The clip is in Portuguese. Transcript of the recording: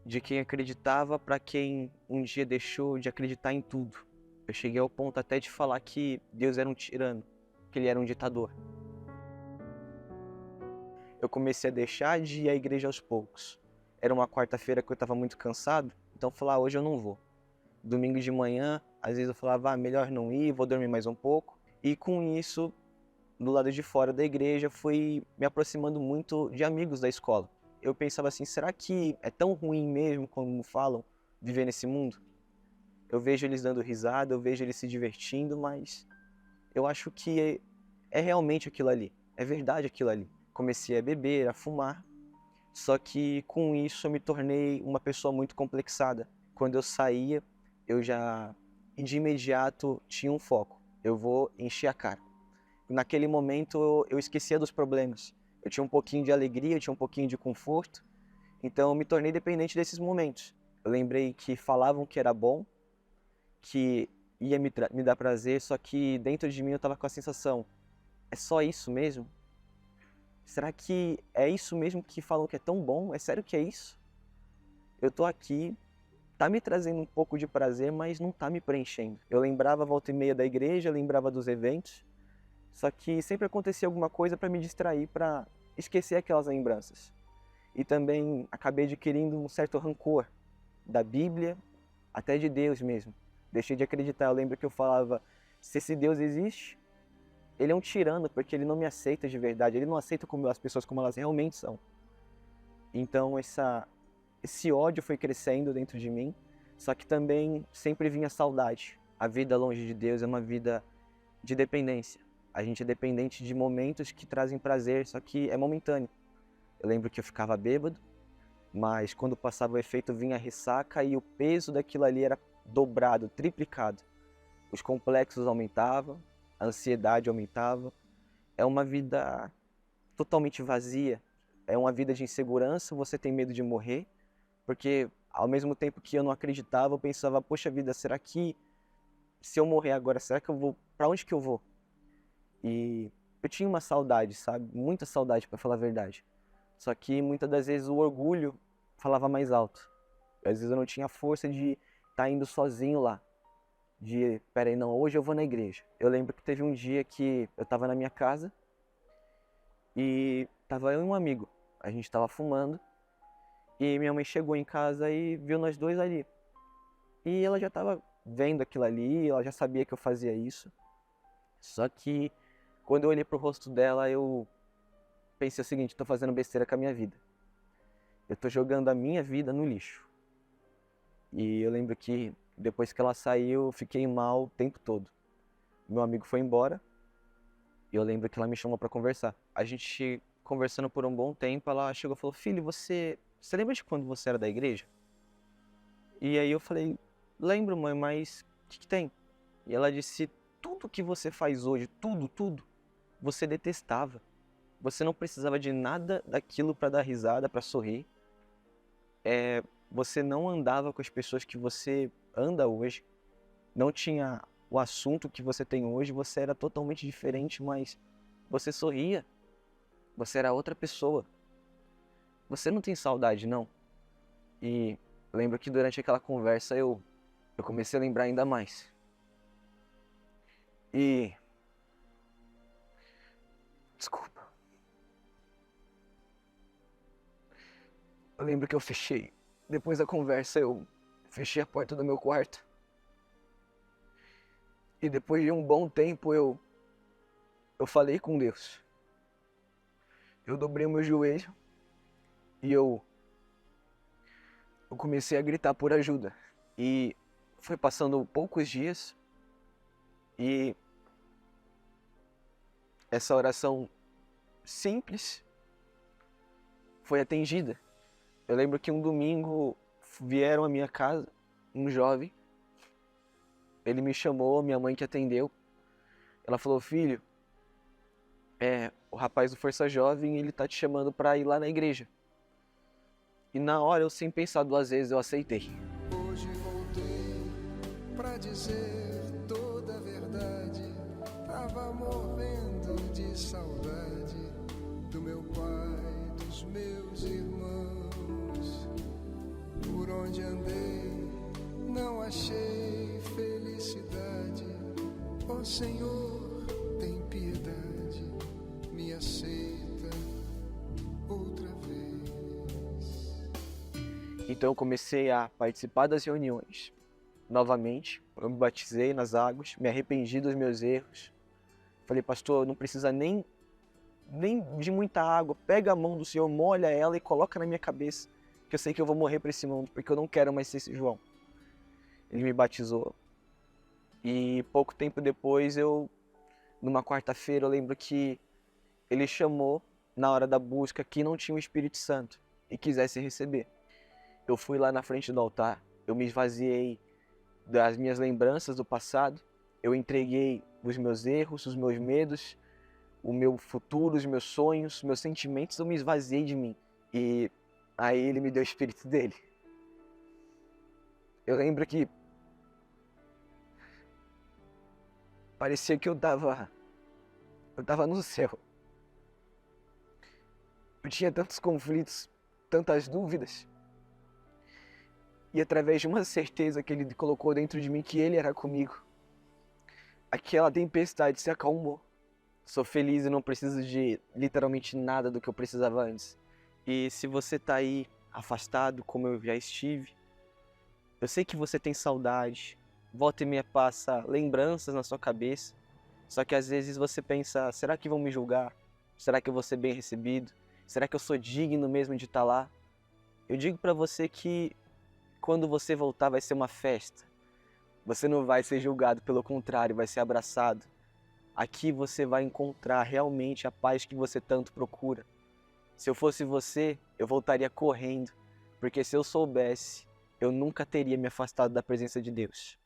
de quem acreditava para quem um dia deixou de acreditar em tudo. Eu cheguei ao ponto até de falar que Deus era um tirano, que ele era um ditador. Eu comecei a deixar de ir à igreja aos poucos. Era uma quarta-feira que eu estava muito cansado, então eu falava, hoje eu não vou. Domingo de manhã, às vezes eu falava, melhor não ir, vou dormir mais um pouco. E com isso, do lado de fora da igreja, fui me aproximando muito de amigos da escola. Eu pensava assim, será que é tão ruim mesmo, como falam, viver nesse mundo? Eu vejo eles dando risada, eu vejo eles se divertindo, mas eu acho que é realmente aquilo ali, é verdade aquilo ali. Comecei a beber, a fumar, só que com isso eu me tornei uma pessoa muito complexada. Quando eu saía, eu já de imediato tinha um foco, eu vou encher a cara. Naquele momento eu esquecia dos problemas. Eu tinha um pouquinho de alegria, eu tinha um pouquinho de conforto, então eu me tornei dependente desses momentos. Eu lembrei que falavam que era bom, que ia me dar prazer, só que dentro de mim eu estava com a sensação, é só isso mesmo? Será que é isso mesmo que falam que é tão bom? É sério que é isso? Eu tô aqui, tá me trazendo um pouco de prazer, mas não tá me preenchendo. Eu lembrava a volta e meia da igreja, lembrava dos eventos, só que sempre acontecia alguma coisa para me distrair, para esquecer aquelas lembranças. E também acabei adquirindo um certo rancor da Bíblia, até de Deus mesmo. Deixei de acreditar. Eu lembro que eu falava, se esse Deus existe, ele é um tirano, porque ele não me aceita de verdade, ele não aceita as pessoas como elas realmente são. Então esse ódio foi crescendo dentro de mim, só que também sempre vinha saudade. A vida longe de Deus é uma vida de dependência. A gente é dependente de momentos que trazem prazer, só que é momentâneo. Eu lembro que eu ficava bêbado, mas quando passava o efeito vinha a ressaca e o peso daquilo ali era dobrado, triplicado. Os complexos aumentavam, a ansiedade aumentava. É uma vida totalmente vazia, é uma vida de insegurança, você tem medo de morrer, porque ao mesmo tempo que eu não acreditava, eu pensava, poxa vida, será que se eu morrer agora, será que eu vou, para onde que eu vou? E eu tinha uma saudade, sabe? Muita saudade, para falar a verdade. Só que muitas das vezes o orgulho falava mais alto. Às vezes eu não tinha força de estar indo sozinho lá. De, peraí, não, hoje eu vou na igreja. Eu lembro que teve um dia que eu estava na minha casa e tava eu e um amigo. A gente estava fumando e minha mãe chegou em casa e viu nós dois ali. E ela já estava vendo aquilo ali, ela já sabia que eu fazia isso. Só que quando eu olhei pro rosto dela, eu pensei o seguinte, tô fazendo besteira com a minha vida. Eu tô jogando a minha vida no lixo. E eu lembro que depois que ela saiu, eu fiquei mal o tempo todo. Meu amigo foi embora e eu lembro que ela me chamou pra conversar. A gente conversando por um bom tempo, ela chegou e falou, filho, você lembra de quando você era da igreja? E aí eu falei, lembro, mãe, mas o que tem? E ela disse, tudo que você faz hoje, tudo, você detestava. Você não precisava de nada daquilo para dar risada, para sorrir. Você não andava com as pessoas que você anda hoje. Não tinha o assunto que você tem hoje. Você era totalmente diferente, mas você sorria. Você era outra pessoa. Você não tem saudade, não? E lembro que durante aquela conversa eu comecei a lembrar ainda mais. E... Desculpa. Eu lembro que eu fechei. Depois da conversa eu fechei a porta do meu quarto. E depois de um bom tempo eu falei com Deus. Eu dobrei o meu joelho e eu comecei a gritar por ajuda. E foi passando poucos dias e essa oração simples foi atendida. Eu lembro que um domingo vieram à minha casa um jovem. Ele me chamou, minha mãe que atendeu. Ela falou, filho, o rapaz do Força Jovem, ele tá te chamando pra ir lá na igreja. E na hora, eu sem pensar duas vezes, eu aceitei. Hoje voltei pra dizer toda a verdade. Tava morrendo de saudade do meu pai, dos meus irmãos. Por onde andei, não achei felicidade. Ó Senhor, tem piedade, me aceita outra vez. Então eu comecei a participar das reuniões. Novamente, eu me batizei nas águas, me arrependi dos meus erros. Falei, pastor, não precisa nem de muita água. Pega a mão do Senhor, molha ela e coloca na minha cabeça, que eu sei que eu vou morrer para esse mundo, porque eu não quero mais ser esse João. Ele me batizou. E pouco tempo depois, numa quarta-feira, eu lembro que ele chamou, na hora da busca, que não tinha o Espírito Santo e quisesse receber. Eu fui lá na frente do altar, eu me esvaziei das minhas lembranças do passado, eu entreguei os meus erros, os meus medos, o meu futuro, os meus sonhos, os meus sentimentos, eu me esvaziei de mim. E aí ele me deu o Espírito dele. Eu lembro que parecia que eu tava no céu. Eu tinha tantos conflitos, tantas dúvidas. E através de uma certeza que ele colocou dentro de mim que ele era comigo, aquela tempestade se acalmou. Sou feliz e não preciso de literalmente nada do que eu precisava antes. E se você tá aí afastado, como eu já estive, eu sei que você tem saudade, volta e meia passa lembranças na sua cabeça, só que às vezes você pensa, será que vão me julgar? Será que eu vou ser bem recebido? Será que eu sou digno mesmo de estar lá? Eu digo pra você que quando você voltar vai ser uma festa. Você não vai ser julgado, pelo contrário, vai ser abraçado. Aqui você vai encontrar realmente a paz que você tanto procura. Se eu fosse você, eu voltaria correndo, porque se eu soubesse, eu nunca teria me afastado da presença de Deus.